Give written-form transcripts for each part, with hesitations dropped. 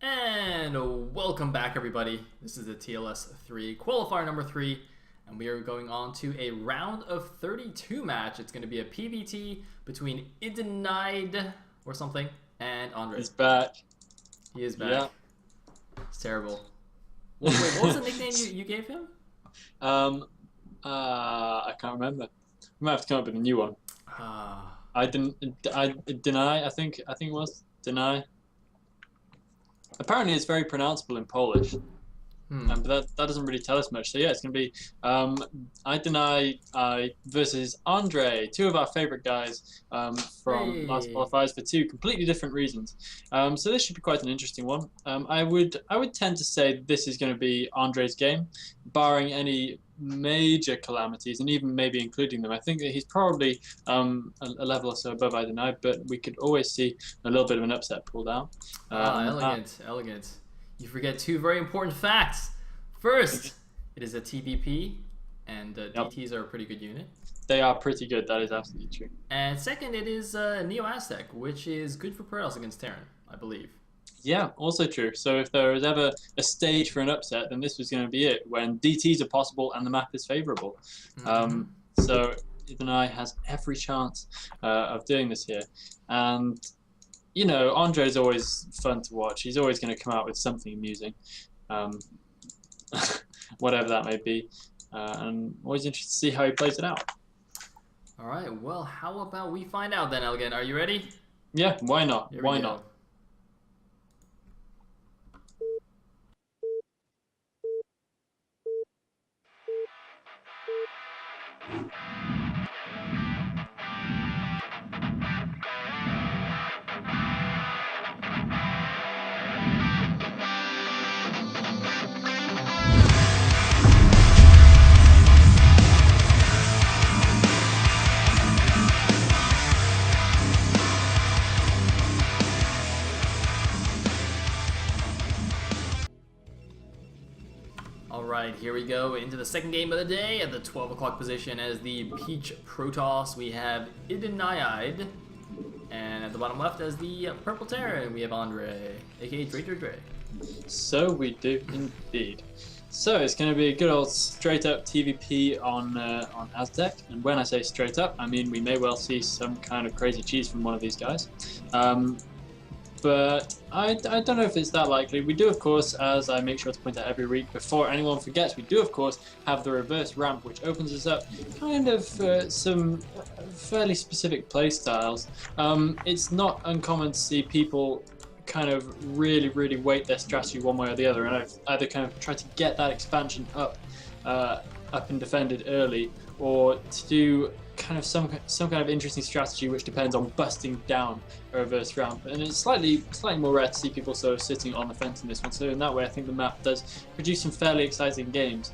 And welcome back, everybody. This is the TLS3 qualifier number 3, and we are going on to a round of 32 match. It's going to be a PvT between idenieide or something and Andre. He's back. He is back. Yeah. It's terrible. Wait, what was the nickname you gave him? I can't remember. We might have to come up with a new one. I deny. I think it was deny. Apparently, it's very pronounceable in Polish, but that doesn't really tell us much. So yeah, it's gonna be I deny versus Andre, two of our favorite guys from last qualifiers for two completely different reasons. So this should be quite an interesting one. I would tend to say this is going to be Andre's game, barring any major calamities, and even maybe including them. I think that he's probably a level or so above idenieide, but we could always see a little bit of an upset pulled out. Elegant. You forget two very important facts. First, it is a TBP, and DTs are a pretty good unit. They are pretty good, that is absolutely true. And second, it is Neo-Aztec, which is good for Parados against Terran, I believe. Yeah, also true. So if there was ever a stage for an upset, then this was going to be it, when DTs are possible and the map is favorable. So idenieide has every chance of doing this here. And, you know, Andre's always fun to watch. He's always going to come out with something amusing, whatever that may be. And always interested to see how he plays it out. All right, well, how about we find out then, Elegant? Are you ready? Yeah, why not? Why not? Alright, here we go into the second game of the day at the 12 o'clock position as the Peach Protoss. We have idenieide, and at the bottom left as the Purple Terran, we have Andre, aka dredredre. So we do indeed. So it's going to be a good old straight up TVP on Aztec, and when I say straight up, I mean we may well see some kind of crazy cheese from one of these guys. But I don't know if it's that likely. We do, of course, as I make sure to point out every week, before anyone forgets, we do, of course, have the reverse ramp, which opens us up kind of some fairly specific play styles. It's not uncommon to see people kind of really weight their strategy one way or the other, and I've either kind of tried to get that expansion up and defended early, or to do kind of some kind of interesting strategy which depends on busting down a reverse ramp, and it's slightly more rare to see people sort of sitting on the fence in this one. So in that way, I think the map does produce some fairly exciting games.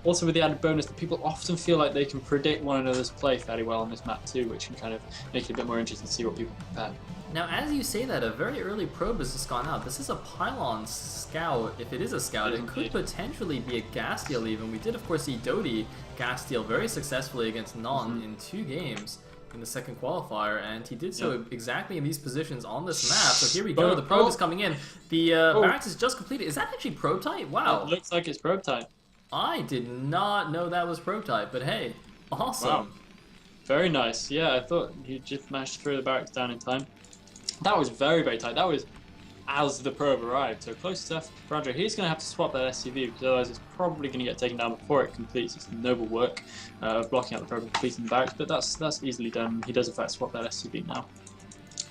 Also with the added bonus that people often feel like they can predict one another's play fairly well on this map too, which can kind of make it a bit more interesting to see what people prepare. Now, as you say that, a very early probe has just gone out. This is a pylon scout. If it is a scout, it could potentially be a gas steal even. We did, of course, see Dodi gas steal very successfully against Non in 2 games in the second qualifier, and he did so exactly in these positions on this map. So here we go, the probe is coming in. The barracks is just completed. Is that actually probe type? Wow. It looks like it's probe type. I did not know that was probe type, but hey, awesome. Wow. Very nice. Yeah, I thought you just managed to throw the barracks down in time. That was very tight. That was as the probe arrived. So close stuff for Andre. He's going to have to swap that SCV because otherwise it's probably going to get taken down before it completes. It's noble work of blocking out the probe and completing the barracks, but that's easily done. He does in fact swap that SCV now.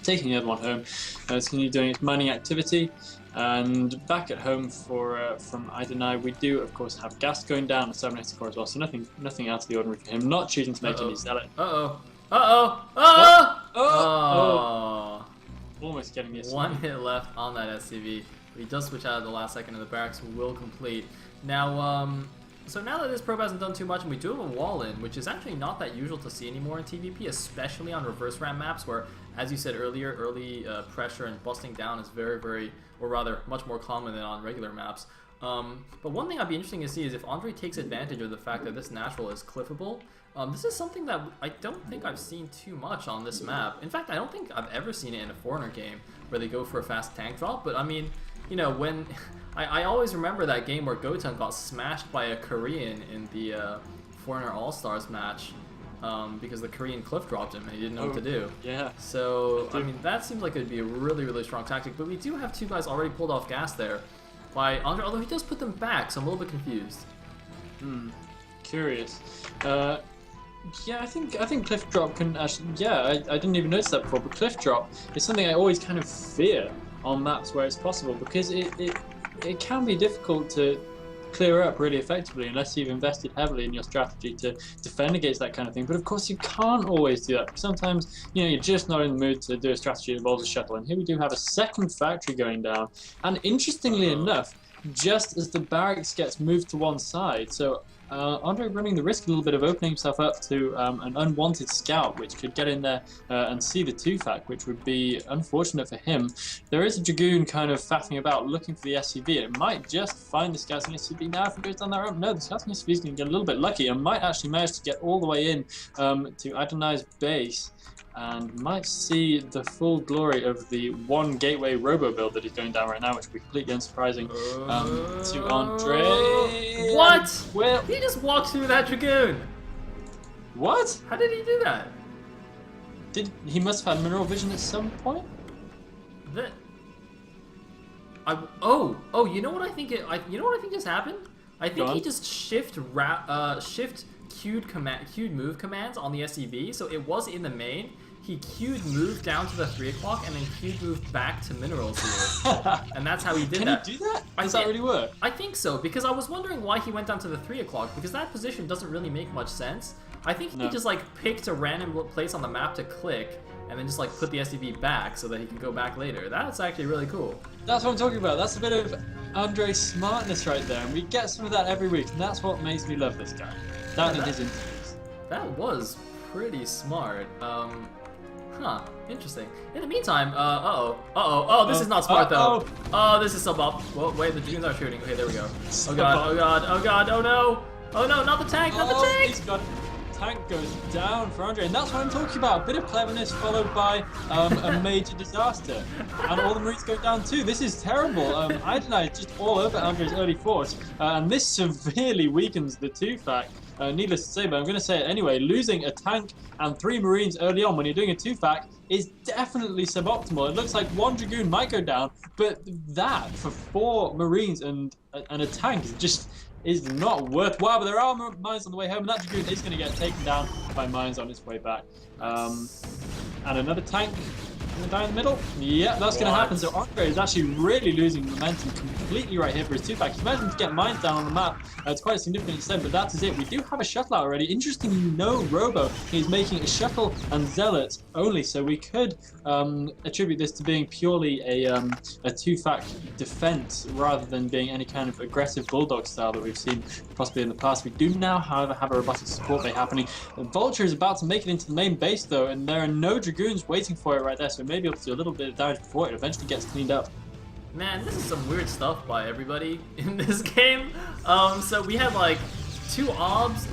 Taking the other one home. It's going to be doing its mining activity. And back at home for from idenieide, we do of course have gas going down and 784 core as well. So nothing out of the ordinary for him. Not choosing to make any zealot. Almost getting this. One hit left on that SCV. But he does switch out at the last second and the barracks will complete. Now, so now that this probe hasn't done too much and we do have a wall in, which is actually not that usual to see anymore in TVP, especially on reverse ramp maps where, as you said earlier, early pressure and busting down is very, or rather, much more common than on regular maps. But one thing I'd be interesting to see is if Andre takes advantage of the fact that this natural is cliffable. This is something that I don't think I've seen too much on this map. In fact, I don't think I've ever seen it in a foreigner game where they go for a fast tank drop, but I mean, you know, when I always remember that game where Goten got smashed by a Korean in the Foreigner All-Stars match. Because the Korean cliff dropped him and he didn't know what to do. Yeah. So, I mean, that seems like it would be a really, really strong tactic. But we do have two guys already pulled off gas there by Andre, although he does put them back, so I'm a little bit confused. Curious. Yeah, I think cliff drop can actually. Yeah, I didn't even notice that before, but cliff drop is something I always kind of fear on maps where it's possible because it can be difficult to clear up really effectively unless you've invested heavily in your strategy to defend against that kind of thing. But of course you can't always do that because sometimes you're just not in the mood to do a strategy that involves a shuttle. And here we do have a second factory going down, and interestingly enough, just as the barracks gets moved to one side, so Andre running the risk a little bit of opening himself up to an unwanted scout, which could get in there and see the 2-fac, which would be unfortunate for him. There is a Dragoon kind of faffing about looking for the SCV. It might just find the scouting SCV. Now if it goes down that ramp, no, the scouting SCV is going to get a little bit lucky and might actually manage to get all the way in to Ideniede's base. And might see the full glory of the one gateway robo build that is going down right now, which would be completely unsurprising to Andre. What? Well, he just walked through that Dragoon. What? How did he do that? He must have had mineral vision at some point? You know what I think? You know what I think just happened? I think he just shift queued move commands on the SCV, so it was in the main. He queued move down to the 3 o'clock and then queued move back to minerals here. And that's how he did that. Can he do that? Does that really work? I think so, because I was wondering why he went down to the 3 o'clock, because that position doesn't really make much sense. I think he just like picked a random place on the map to click and then just like put the SCV back so that he can go back later. That's actually really cool. That's what I'm talking about. That's a bit of Andre's smartness right there, and we get some of that every week, and that's what makes me love this guy. That in his interviews. That was pretty smart. Interesting. In the meantime, oh, this is not smart though. Oh, this is sub-up. Whoa, wait, the Dragoons are shooting. Okay, there we go. Oh god, oh no! Oh no, not the tank, not the tank! He's got tank goes down for Andre, and that's what I'm talking about. A bit of cleverness followed by a major disaster. And all the Marines go down too. This is terrible. Idenieide just all over Andre's early force, and this severely weakens the 2-fac. Needless to say, but I'm going to say it anyway, losing a tank and 3 Marines early on when you're doing a 2-fac is definitely suboptimal. It looks like 1 Dragoon might go down, but that for 4 Marines and a tank is not worthwhile. But there are mines on the way home, and that Dragoon is going to get taken down by mines on its way back. And another tank down in the middle. Yeah, that's going to happen. So Andre is actually really losing momentum completely right here for his 2-fac. He's managed to get mines down on the map. It's quite a significant extent, but that is it. We do have a shuttle out already. Interestingly, no Robo. He's making a shuttle and zealot only, so we could attribute this to being purely a 2-fac defense rather than being any kind of aggressive bulldog style that we've seen possibly in the past. We do now, however, have a robotic support bay happening. The Vulture is about to make it into the main base, though, and there are no Dragoons waiting for it right there, so maybe able to do a little bit of damage before it eventually gets cleaned up. Man, this is some weird stuff by everybody in this game. So we have like 2 obs,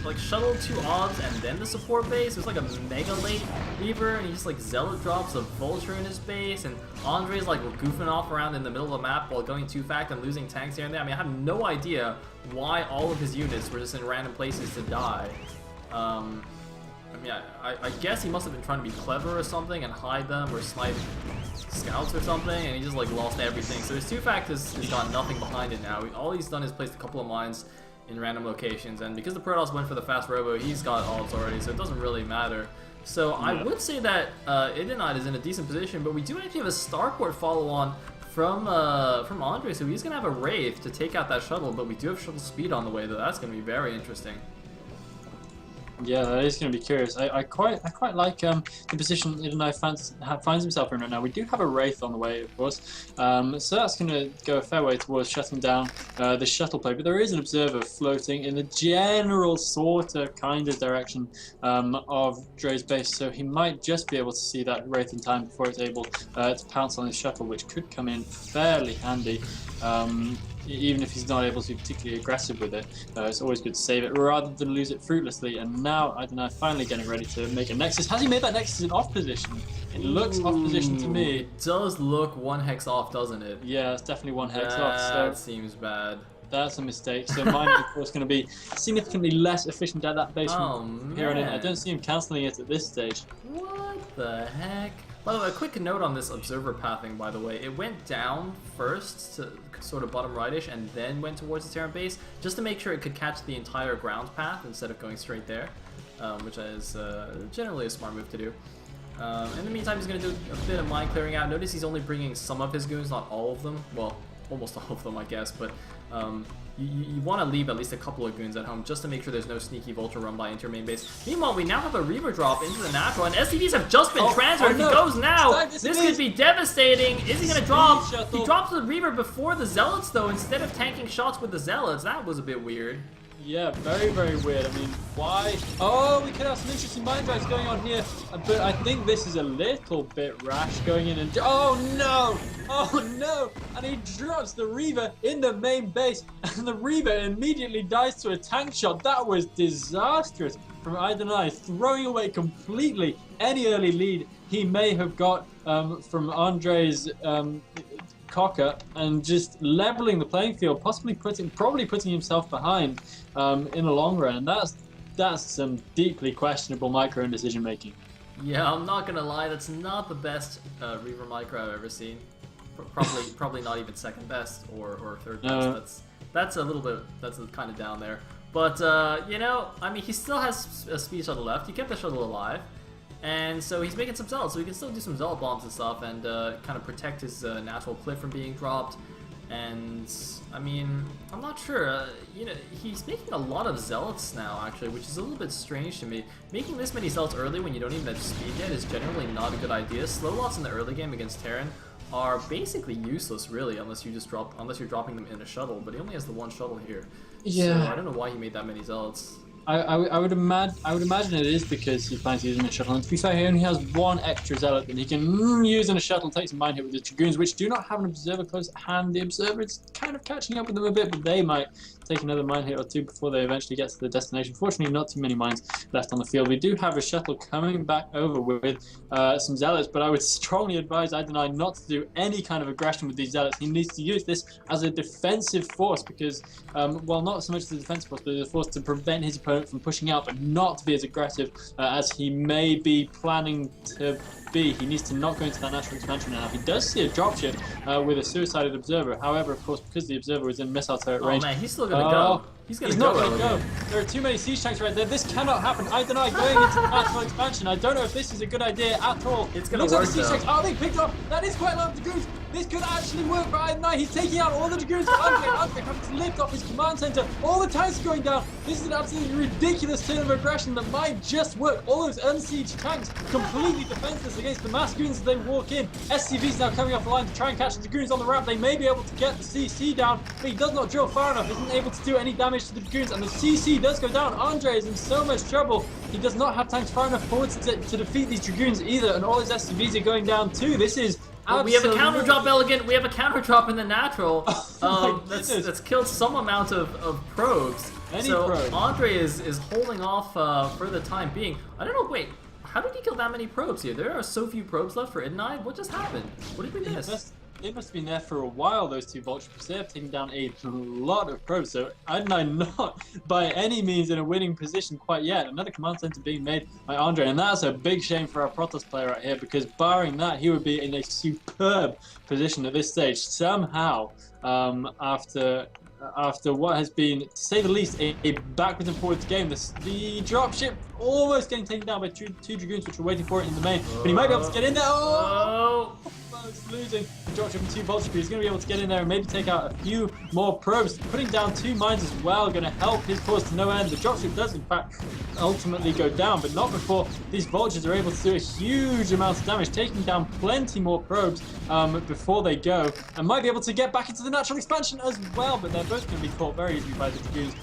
like shuttle, 2 obs, and then the support base. There's like a mega late Reaver, and he just like zealot drops a vulture in his base, and Andre's like goofing off around in the middle of the map while going 2-fac and losing tanks here and there. I mean, I have no idea why all of his units were just in random places to die. I mean, I guess he must have been trying to be clever or something and hide them or snipe scouts or something, and he just like lost everything. So his 2-fac has got nothing behind it now. All he's done is placed a couple of mines in random locations, and because the Protoss went for the fast robo, he's got odds already, so it doesn't really matter. So I would say that idenieide is in a decent position, but we do actually have a starport follow-on from Andre, so he's gonna have a Wraith to take out that shuttle, but we do have shuttle speed on the way, though. That's gonna be very interesting. Yeah, that is going to be curious. I quite like the position idenieide finds himself in right now. We do have a Wraith on the way, of course, so that's going to go a fair way towards shutting down the shuttle play. But there is an observer floating in the general sort of kind of direction of Dre's base, so he might just be able to see that Wraith in time before it's able to pounce on his shuttle, which could come in fairly handy. Even if he's not able to be particularly aggressive with it, it's always good to save it rather than lose it fruitlessly. And now I don't know, finally getting ready to make a Nexus. Has he made that Nexus in off position? It looks off position to me. It does look 1 hex off, doesn't it? Yeah, it's definitely 1 hex off. So That seems bad. that's a mistake. So mine, of course, going to be significantly less efficient at that base from here on in. I don't see him cancelling it at this stage. What the heck? By the way, a quick note on this observer pathing, by the way. It went down first to sort of bottom rightish and then went towards the Terran base just to make sure it could catch the entire ground path instead of going straight there, which is generally a smart move to do. In the meantime, he's going to do a bit of mine clearing out. Notice he's only bringing some of his goons, not all of them. Well, almost all of them, I guess, but you want to leave at least a couple of goons at home just to make sure there's no sneaky vulture run by into your main base. Meanwhile, we now have a Reaver drop into the natural, and SCVs have just been transferred. If he goes now, this could be devastating. Is he going to drop? He drops the Reaver before the Zealots, though, instead of tanking shots with the Zealots. That was a bit weird. Yeah, very, very weird. I mean, why? Oh, we could have some interesting mind drives going on here, but I think this is a little bit rash going in and... Oh, no! Oh, no! And he drops the Reaver in the main base, and the Reaver immediately dies to a tank shot. That was disastrous from idenieide, throwing away completely any early lead he may have got from Andre's cocker and just leveling the playing field, probably putting himself behind in the long run, and that's some deeply questionable micro and decision making. Yeah, I'm not gonna lie, that's not the best Reaver micro I've ever seen. Probably not even second best or third best. That's a little bit, that's kind of down there. But you know, I mean, he still has a speed shuttle left. He kept the shuttle alive. And so he's making some zealots, so he can still do some zealot bombs and stuff and kind of protect his natural cliff from being dropped. And I mean, I'm not sure. You know, he's making a lot of zealots now, actually, which is a little bit strange to me. Making this many zealots early when you don't even have speed yet is generally not a good idea. Slow lots in the early game against Terran are basically useless, really, unless you're dropping them in a shuttle. But he only has the one shuttle here. Yeah. So I don't know why he made that many zealots. I would imagine it is because he plans to use in a shuttle. And to be fair, he only has one extra zealot that he can use in a shuttle, take some mine hit with the dragoons, which do not have an observer close at hand. The observer is kind of catching up with them a bit, but they might take another mine hit or two before they eventually get to the destination. Fortunately, not too many mines left on the field. We do have a shuttle coming back over with some zealots, but I would strongly advise idenieide not to do any kind of aggression with these zealots. He needs to use this as a defensive force because, well, not so much as a defensive force, but as a force to prevent his opponent from pushing out, but not to be as aggressive as he may be planning to be. He needs to not go into that natural expansion now. He does see a dropship with a suicided observer. However, of course, because the observer is in missile turret range. Oh man, he's still gonna go. He's not going to go. There are too many siege tanks right there. This cannot happen. idenieide going into the natural expansion. I don't know if this is a good idea at all. It's going to work, siege tanks. Oh, they picked up. That is quite a lot of dragoons. This could actually work for idenieide. He's taking out all the dragoons. Andre having to lift off his command center. All the tanks are going down. This is an absolutely ridiculous turn of aggression that might just work. All those unsieged tanks completely defenseless against the mass goons as they walk in. SCV's now coming off the line to try and catch the dragoons on the ramp. They may be able to get the CC down, but he does not drill far enough. Isn't able to do any damage to the dragoons, and the CC does go down. Andre is in so much trouble. He does not have tanks far enough forward to defeat these dragoons either, and all his SCVs are going down too. This is we have a counter drop, Elegant. We have a counter drop in the natural. That's killed some amount of probes. Probes. Andre is holding off for the time being. I don't know. Wait, how did he kill that many probes here? There are so few probes left for idenieide. What just happened? What did we miss? They must have been there for a while, those two vultures. They have taken down a lot of probes, so idenieide not by any means in a winning position quite yet. Another command center being made by Andre, and that's a big shame for our Protoss player right here, because barring that, he would be in a superb position at this stage. Somehow, after what has been, to say the least, a backwards and forwards game, the dropship almost getting taken down by two dragoons, which are waiting for it in the main, but he might be able to get in there. Oh! He's losing the dropship and two vultures, but he's going to be able to get in there and maybe take out a few more probes. Putting down 2 mines as well, going to help his cause to no end. The dropship does in fact ultimately go down, but not before these vultures are able to do a huge amount of damage, taking down plenty more probes before they go, and might be able to get back into the natural expansion as well, but they're both going to be caught very easily by the dragoons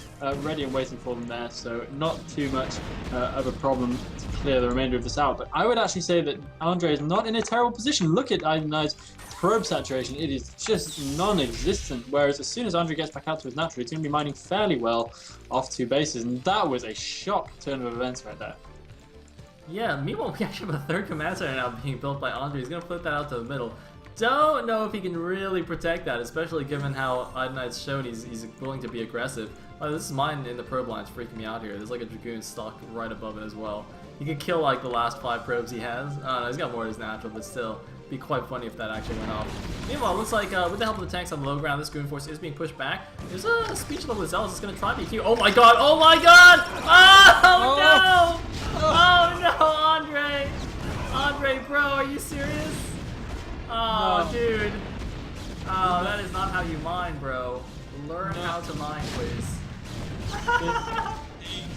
ready and waiting for them there, so not too much of a problem to clear the remainder of this out. But I would actually say that Andre is not in a terrible position. Look at Ideniede's probe saturation, it is just non-existent. Whereas as soon as Andre gets back out to his natural, he's going to be mining fairly well off 2 bases, and that was a shock turn of events right there. Yeah, meanwhile, we actually have a 3rd command center now being built by Andre. He's going to flip that out to the middle. Don't know if he can really protect that, especially given how idenieide showed he's willing to be aggressive. Oh, this is mine in the probe line. It's freaking me out here. There's like a Dragoon stuck right above it as well. He could kill like the last 5 probes he has. No, he's got more of his natural, but still. Be quite funny if that actually went off. Meanwhile, it looks like with the help of the tanks on the low ground, this Goon Force is being pushed back. There's a speech level with Zealous that's going to try BQ. Oh my god! Oh my god! Oh no! Oh no, Andre! Andre, bro, are you serious? Oh, no. Dude. Oh, that is not how you mine, bro. Learn how to mine, please.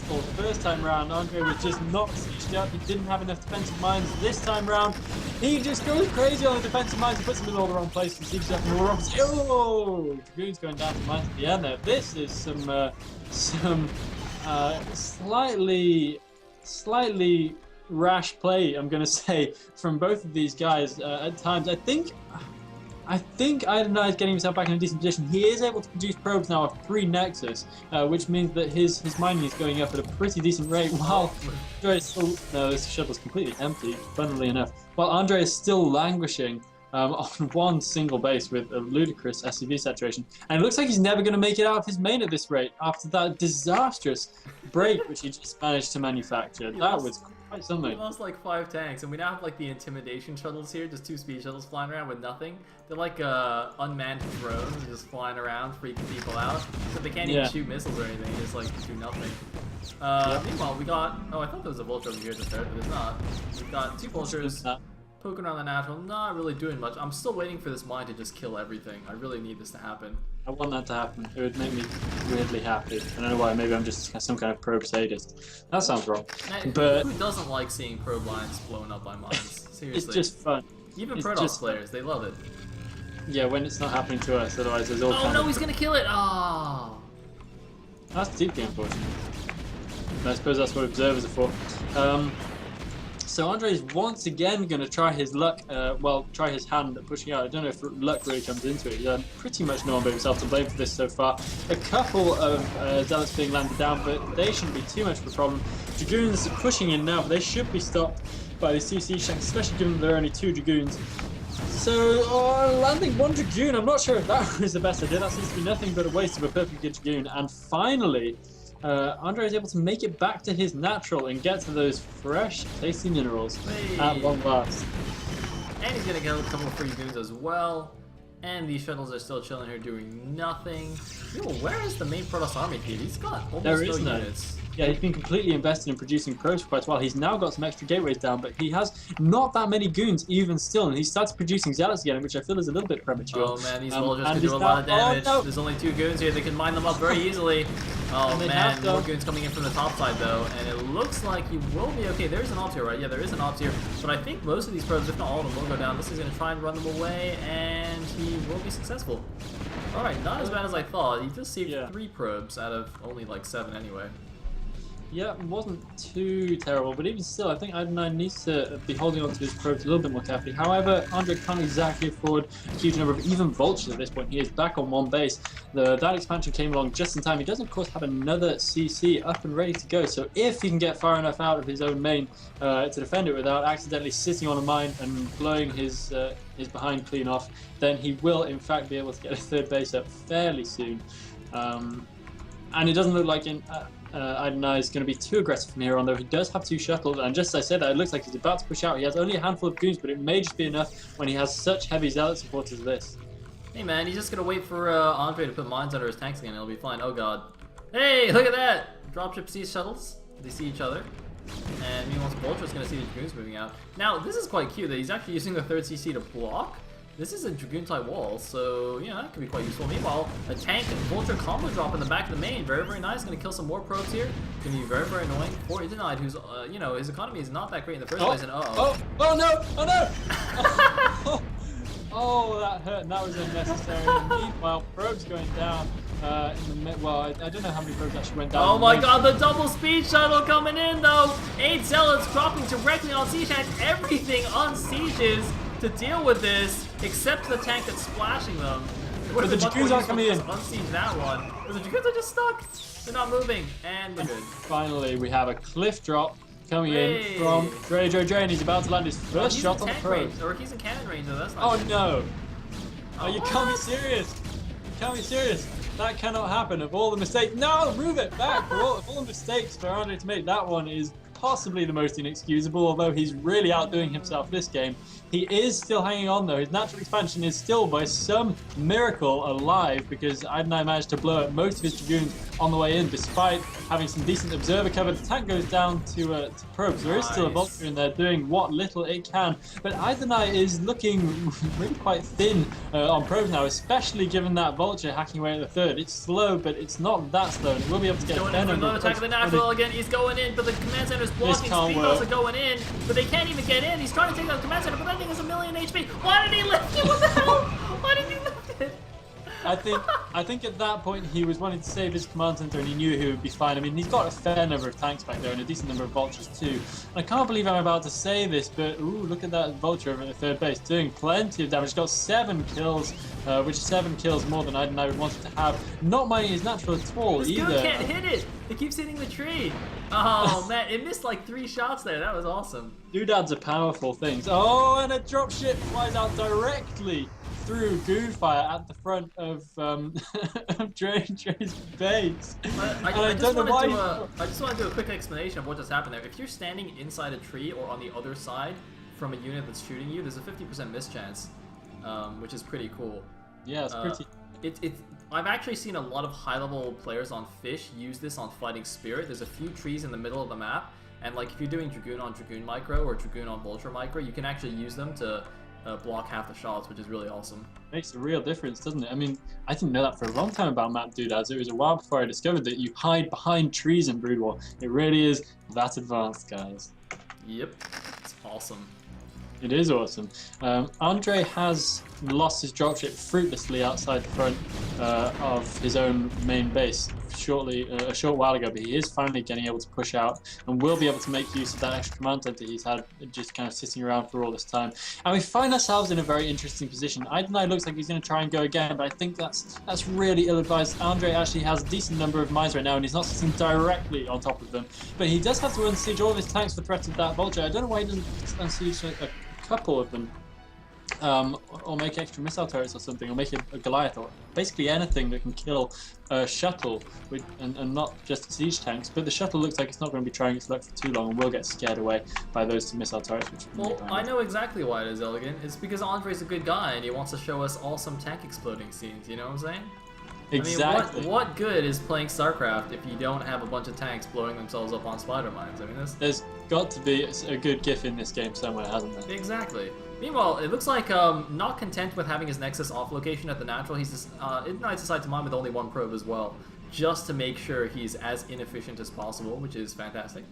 For the first time round, Andre was just not sieged up. He didn't have enough defensive mines. This time round, he just goes crazy on the defensive mines. He puts them in all the wrong places. He sieges up in all the wrong places. Oh! Dragoon's going down to mines at the end there. This is some slightly rash play, I'm going to say, from both of these guys at times. I think idenieide is getting himself back in a decent position. He is able to produce probes now of 3 Nexus, which means that his mining is going up at a pretty decent rate, while Andre is still... No, this shuttle's completely empty, funnily enough. While Andre is still languishing on 1 single base with a ludicrous SCV saturation. And it looks like he's never going to make it out of his main at this rate, after that disastrous break which he just managed to manufacture. That was quite something. We lost like 5 tanks, and we now have like the intimidation shuttles here, just 2 speed shuttles flying around with nothing. They're like unmanned drones just flying around, freaking people out. So they can't even shoot missiles or anything, they just like do nothing. Meanwhile, we got... Oh, I thought there was a vulture over here at the third, but there's not. We've got 2 vultures poking around the natural, not really doing much. I'm still waiting for this mine to just kill everything. I really need this to happen. I want that to happen. It would make me weirdly happy. I don't know why. Maybe I'm just some kind of probe sadist. That sounds wrong. Now, but who doesn't like seeing probe lines blown up by mines? Seriously. It's just fun. Even Protoss players, they love it. Yeah, when it's not happening to us, otherwise there's all Oh no, he's gonna kill it! Oh. That's deeply unfortunate. I suppose that's what observers are for. So Andre is once again going to try his luck, try his hand at pushing out. I don't know if luck really comes into it. He's pretty much no one but himself to blame for this so far. A couple of Zealots being landed down, but they shouldn't be too much of a problem. Dragoons pushing in now, but they should be stopped by the CC shanks, especially given that there are only 2 Dragoons. So, landing 1 Dragoon, I'm not sure if that was the best idea. That seems to be nothing but a waste of a perfect good Dragoon. And finally, Andre is able to make it back to his natural and get to those fresh, tasty minerals at long last. And he's gonna get a couple of free goons as well. And these shuttles are still chilling here doing nothing. Yo, where is the main Protoss army, Pete? He's got almost no units. Yeah, he's been completely invested in producing probes for quite a while. He's now got some extra gateways down, but he has not that many goons even still, and he starts producing zealots again, which I feel is a little bit premature. Oh man, these soldiers can do a lot of damage. Oh, no. There's only 2 goons here, they can mine them up very easily. Oh man, more goons coming in from the top side though, and it looks like he will be okay. There's an ops here, right? Yeah, there is an ops here, but I think most of these probes, if not all of them, will go down. This is going to try and run them away, and he will be successful. Alright, not as bad as I thought. He just saved 3 probes out of only like 7 anyway. Yeah, it wasn't too terrible, but even still, I think idenieide needs to be holding on to his probes a little bit more carefully. However, Andre can't exactly afford a huge number of even vultures at this point. He is back on 1 base. That expansion came along just in time. He does, of course, have another CC up and ready to go, so if he can get far enough out of his own main to defend it without accidentally sitting on a mine and blowing his behind clean off, then he will, in fact, be able to get a 3rd base up fairly soon. And it doesn't look like idenieide is going to be too aggressive from here on, though he does have 2 shuttles, and just as I said that, it looks like he's about to push out. He has only a handful of goons, but it may just be enough when he has such heavy zealot support as this. Hey man, he's just going to wait for Andre to put mines under his tanks again, and he'll be fine. Oh god. Hey, look at that! Dropship sees shuttles, they see each other, and meanwhile Vulture's going to see the Dragoons moving out. Now, this is quite cute that he's actually using the 3rd CC to block. This is a Dragoon-type wall, so yeah, that could be quite useful. Meanwhile, a tank and Vulture combo drop in the back of the main. Very, very nice. Gonna kill some more probes here. Gonna be very, very annoying for idenieide, who's, you know, his economy is not that great in the first place, and oh no! Oh, that hurt, and that was unnecessary. Meanwhile, probes going down. Well, I don't know how many probes actually went down. Oh my god, the double speed shuttle coming in though! 8 zealots dropping directly on siege tanks. Everything on sieges. to deal with this, except the tank that's splashing them. But the Dragoons aren't coming in. Unsiege that one. But the Dragoons are just stuck. They're not moving, and we're good. Finally, we have a cliff drop coming in from dredredre, and he's about to land his first shot on the probes. Or he's in cannon range, though. That's not good. No! Oh, you can't be serious! You can't be serious! That cannot happen. Of all the mistakes, no, move it back. Of all the mistakes for Andre to make, that one is possibly the most inexcusable. Although he's really outdoing himself this game, he is still hanging on though. His natural expansion is still, by some miracle, alive because idenieide managed to blow up most of his dragoons on the way in, despite having some decent observer cover. The tank goes down to probes. There is still a vulture in there doing what little it can, but idenieide is looking really quite thin on probes now, especially given that vulture hacking away at the third. It's slow, but it's not that slow, and we'll be able to get going in for another attack of the natural again. He's going in, but the command center is blocking. Speedballs are going in, but they can't even get in. He's trying to take down the command center, but that thing is a million HP. Why did he lift it? What the hell? Why did he lift it? I think at that point he was wanting to save his command center, and he knew he would be fine. I mean, he's got a fair number of tanks back there and a decent number of vultures too. And I can't believe I'm about to say this, but ooh, look at that vulture over at the third base doing plenty of damage. He's got 7 kills, which is 7 kills more than idenieide would want to have. Not minding his natural at all this either. This can't hit it. It keeps hitting the tree. Oh man, it missed like 3 shots there. That was awesome. Doodads are powerful things. Oh, and a dropship flies out directly through Goonfire at the front of dredredre's base. I just want to do a quick explanation of what just happened there. If you're standing inside a tree or on the other side from a unit that's shooting you, there's a 50% miss chance, which is pretty cool. Yeah, it's pretty. I've actually seen a lot of high-level players on Fish use this on Fighting Spirit. There's a few trees in the middle of the map, and like if you're doing Dragoon on Dragoon micro or Dragoon on Vulture micro, you can actually use them to block half the shots, which is really awesome. Makes a real difference, doesn't it? I mean, I didn't know that for a long time about map doodads. It was a while before I discovered that you hide behind trees in Brood War. It really is that advanced, guys. Yep, it's awesome. It is awesome. Andre has lost his dropship fruitlessly outside the front of his own main base a short while ago, but he is finally getting able to push out and will be able to make use of that extra command center he's had just kind of sitting around for all this time. And we find ourselves in a very interesting position. idenieide looks like he's going to try and go again, but I think that's really ill-advised. Andre actually has a decent number of mines right now, and he's not sitting directly on top of them, but he does have to unsiege all of his tanks for threat of that vulture. I don't know why he doesn't unsiege a couple of them, or make extra missile turrets or something, or make a Goliath, or basically anything that can kill a shuttle and not just siege tanks. But the shuttle looks like it's not going to be trying its luck for too long and will get scared away by those 2 missile turrets. Well, I know exactly why it is, Elegant. It's because Andre's a good guy and he wants to show us awesome tank exploding scenes, you know what I'm saying? Exactly. I mean, what good is playing StarCraft if you don't have a bunch of tanks blowing themselves up on spider mines? I mean, there's got to be a good GIF in this game somewhere, hasn't there? Exactly. Meanwhile, it looks like not content with having his Nexus off location at the natural, idenieide decided to mine with only 1 probe as well, just to make sure he's as inefficient as possible, which is fantastic.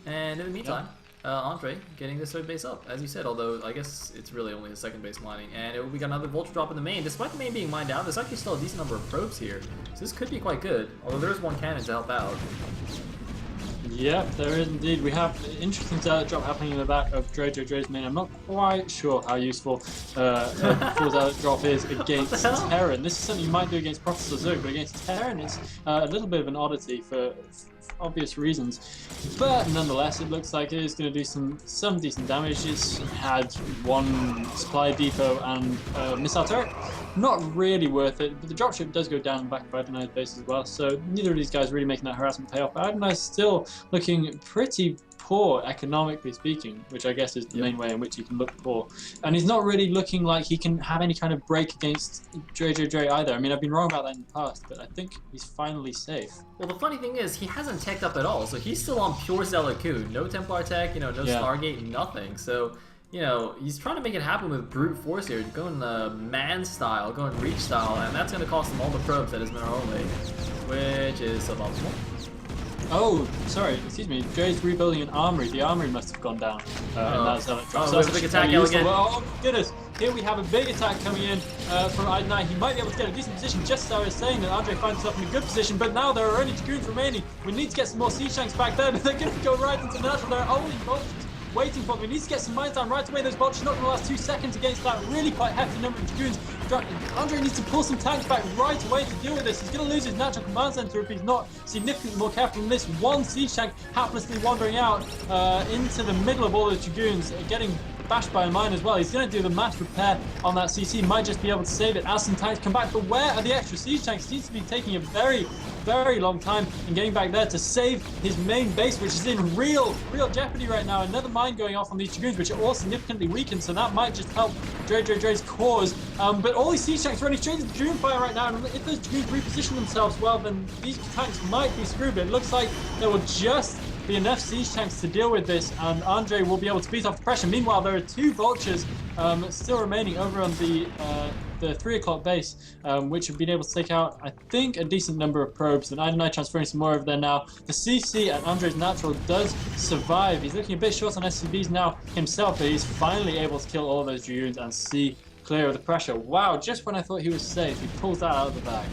And in the meantime, Andre getting this third base up, as you said, although I guess it's really only the second base mining. And we got another vulture drop in the main. Despite the main being mined out, there's actually still a decent number of probes here. So this could be quite good, although there's 1 cannon to help out. Yep, there is indeed. We have an interesting zealot drop happening in the back of dredredre's main. I'm not quite sure how useful a full zealot drop is against Terran. This is something you might do against Professor Zerg, but against Terran it's a little bit of an oddity for obvious reasons. But nonetheless, it looks like it is going to do some decent damage. It's had 1 supply depot and missile turret. Not really worth it, but the dropship does go down back by idenieide base as well, so neither of these guys really making that harassment pay off. idenieide still looking pretty poor economically speaking, which I guess is the main way in which he can look poor. And he's not really looking like he can have any kind of break against dredredre either. I mean, I've been wrong about that in the past, but I think he's finally safe. Well, the funny thing is, he hasn't teched up at all, so he's still on pure Zealot Coon. No Templar tech, no Stargate, nothing. So, he's trying to make it happen with brute force here, going man style, going reach style, and that's going to cost him all the probes at his mineral only, which is suboptimal. Oh, sorry, excuse me. Dre's rebuilding an armory. The armory must have gone down. And that's how it drops. So that's a big attack again. Oh, goodness. Here we have a big attack coming in from idenieide. He might be able to get a decent position, just as I was saying that Andre finds himself in a good position, but now there are only Dragoons remaining. We need to get some more siege tanks back there, but they're going to go right into the natural. There are only vultures waiting for them. He needs to get some mines down right away. Those vultures not going to last 2 seconds against that really quite hefty number of dragoons. Andre needs to pull some tanks back right away to deal with this. He's going to lose his natural command center if he's not significantly more careful than this. One siege tank haplessly wandering out into the middle of all those dragoons, getting bashed by a mine as well. He's going to do the mass repair on that CC. Might just be able to save it as some tanks come back. But where are the extra siege tanks? Seems to be taking a very, very long time in getting back there to save his main base, which is in real jeopardy right now. Another mine going off on these dragoons, which are all significantly weakened, so that might just help dredredre's cause. But all these siege tanks running straight into dragoon fire right now, and if those dragoons reposition themselves well, then these tanks might be screwed. But it looks like there will just be enough siege tanks to deal with this, and Andre will be able to beat off the pressure. Meanwhile, there are 2 vultures still remaining over on the 3 o'clock base, which have been able to take out, I think, a decent number of probes, and idenieide transferring some more over there now. The CC at Andre's natural does survive. He's looking a bit short on SCVs now himself, but he's finally able to kill all those dragoons and see clear of the pressure. Wow, just when I thought he was safe, he pulls that out of the bag.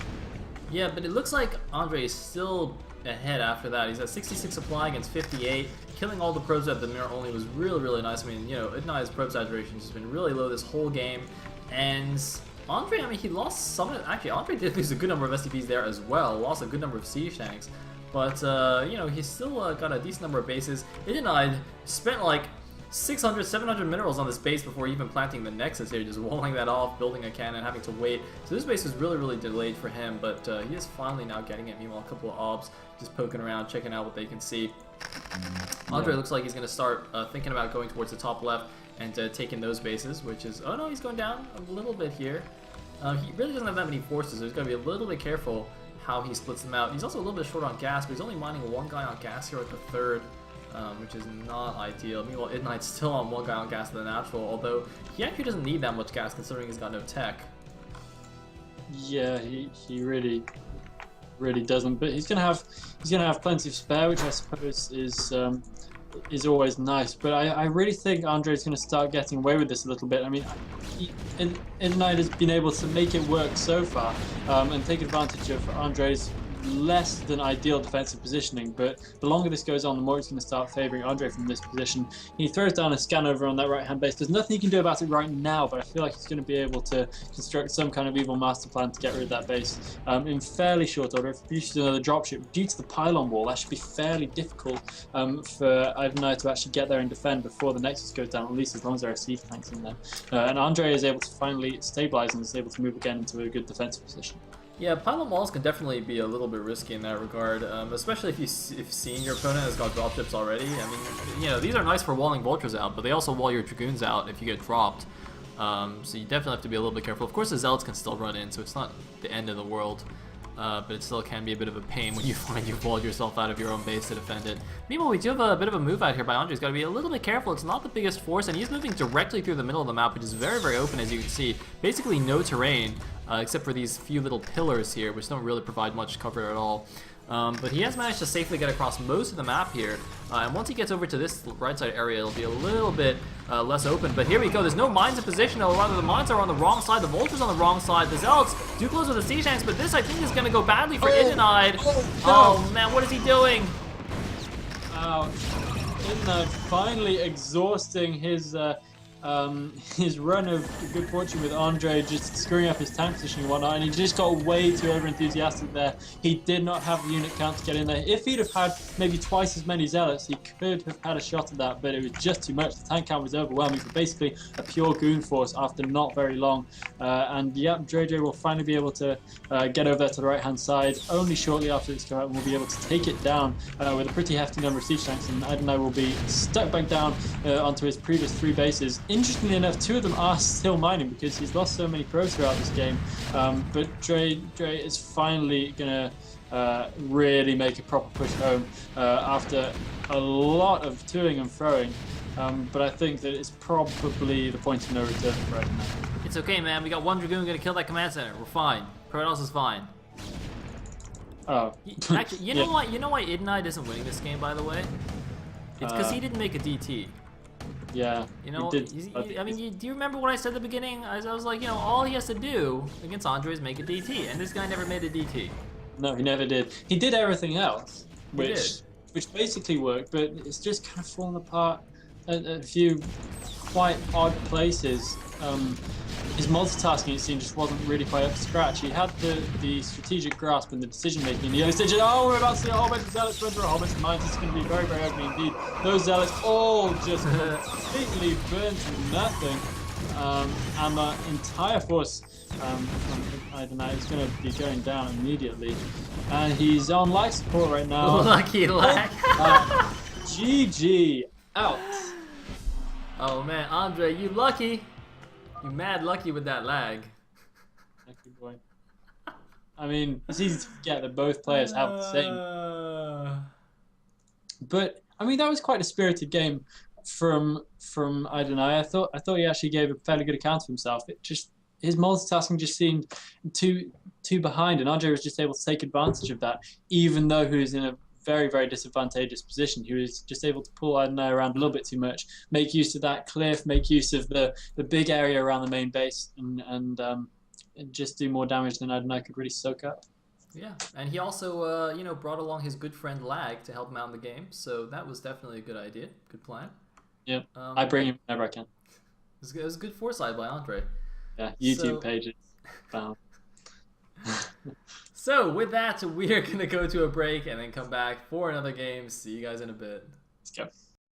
Yeah, but it looks like Andre is still ahead after that. He's at 66 supply against 58. Killing all the probes at the mirror only was really, really nice. I mean, you know, ideniede's probe saturation has been really low this whole game. And Andre, I mean, he lost some of it. Actually, Andre did lose a good number of SCPs there as well. Lost a good number of siege tanks. But, you know, he's still got a decent number of bases. Idenieide spent like 600, 700 minerals on this base before even planting the Nexus here, just walling that off, building a cannon, having to wait. So this base was really, really delayed for him, but he is finally now getting it. Meanwhile, a couple of obs just poking around, checking out what they can see. Andre looks like he's going to start thinking about going towards the top left and taking those bases, which is... Oh no, he's going down a little bit here. He really doesn't have that many forces, so he's got to be a little bit careful how he splits them out. He's also a little bit short on gas, but he's only mining 1 guy on gas here at the 3rd. Which is not ideal. Meanwhile, ideniede's still on 1 guy on gas to the natural, although he actually doesn't need that much gas considering he's got no tech. Yeah, he really doesn't. But he's gonna have plenty of spare, which I suppose is always nice. But I really think Andre's gonna start getting away with this a little bit. I mean, idenieide has been able to make it work so far and take advantage of Andre's less than ideal defensive positioning, but the longer this goes on, the more it's going to start favouring Andre from this position. He throws down a scan over on that right hand base. There's nothing he can do about it right now, but I feel like he's going to be able to construct some kind of evil master plan to get rid of that base in fairly short order. If he produces another dropship due to the pylon wall, that should be fairly difficult for idenieide to actually get there and defend before the Nexus goes down, at least as long as there are siege tanks in there. And Andre is able to finally stabilise and is able to move again into a good defensive position. Yeah, pylon walls can definitely be a little bit risky in that regard, especially if you've seen your opponent has got dropships already. I mean, you know, these are nice for walling vultures out, but they also wall your dragoons out if you get dropped. So you definitely have to be a little bit careful. Of course, the zealots can still run in, so it's not the end of the world. But it still can be a bit of a pain when you find you've walled yourself out of your own base to defend it. Meanwhile, we do have a bit of a move out here by Andre. He's got to be a little bit careful. It's not the biggest force, and he's moving directly through the middle of the map, which is very, very open, as you can see. Basically no terrain, except for these few little pillars here, which don't really provide much cover at all. But he has managed to safely get across most of the map here, and once he gets over to this right side area, it'll be a little bit less open. But here we go, there's no mines in position, or rather the mines are on the wrong side, the vultures on the wrong side, the zealots do close with the siege tanks, but this I think is going to go badly for idenieide. Oh man, what is he doing? Idenieide finally exhausting his run of good fortune with Andre, just screwing up his tank position and whatnot, and he just got way too over-enthusiastic there. He did not have the unit count to get in there. If he'd have had maybe twice as many zealots, he could have had a shot at that, but it was just too much. The tank count was overwhelming for basically a pure goon force after not very long. And yep, dredredre will finally be able to get over there to the right-hand side only shortly after it's come out, and will be able to take it down with a pretty hefty number of siege tanks, and idenieide will be stuck back down onto his previous 3 bases. Interestingly enough, 2 of them are still mining because he's lost so many probes throughout this game. But dredredre is finally going to really make a proper push home after a lot of toing and throwing. But I think that it's probably the point of no return right now. It's okay, man. We got 1 dragoon going to kill that command center. We're fine. Protoss is fine. Oh. Actually, you know what? You know why idenieide isn't winning this game, by the way? It's because he didn't make a DT. Yeah, you know, I mean, do you remember what I said at the beginning? I was like, you know, all he has to do against Andre is make a DT, and this guy never made a DT. No, he never did. He did everything else, which basically worked, but it's just kind of fallen apart a few quite odd places. His multitasking, it seemed, just wasn't really quite up to scratch. He had the strategic grasp and the decision making in the early stages. Oh, we're about to see a whole bunch of zealots run through a whole bunch of mines. It's going to be very, very ugly indeed. Those zealots all just completely burned to nothing. And the entire force from Idenieide is going to be going down immediately. And he's on life support right now. Lucky lag. GG. Out. Oh man, Andre, you lucky. You mad lucky with that lag. Lucky boy. I mean, it's easy to forget that both players have the same. But I mean, that was quite a spirited game from Idenieide. I thought he actually gave a fairly good account of himself. It just, his multitasking just seemed too behind, and Andre was just able to take advantage of that, even though he was in a very, very disadvantageous position. He was just able to pull Idenieide around a little bit too much, make use of that cliff, make use of the big area around the main base, and just do more damage than Idenieide could really soak up. Yeah, and he also, you know, brought along his good friend Lag to help him out in the game, so that was definitely a good idea, good plan. Yeah, I bring him whenever I can. It was good foresight by Andre. Yeah, YouTube pages. Wow. So with that, we're gonna go to a break and then come back for another game. See you guys in a bit. Let's go.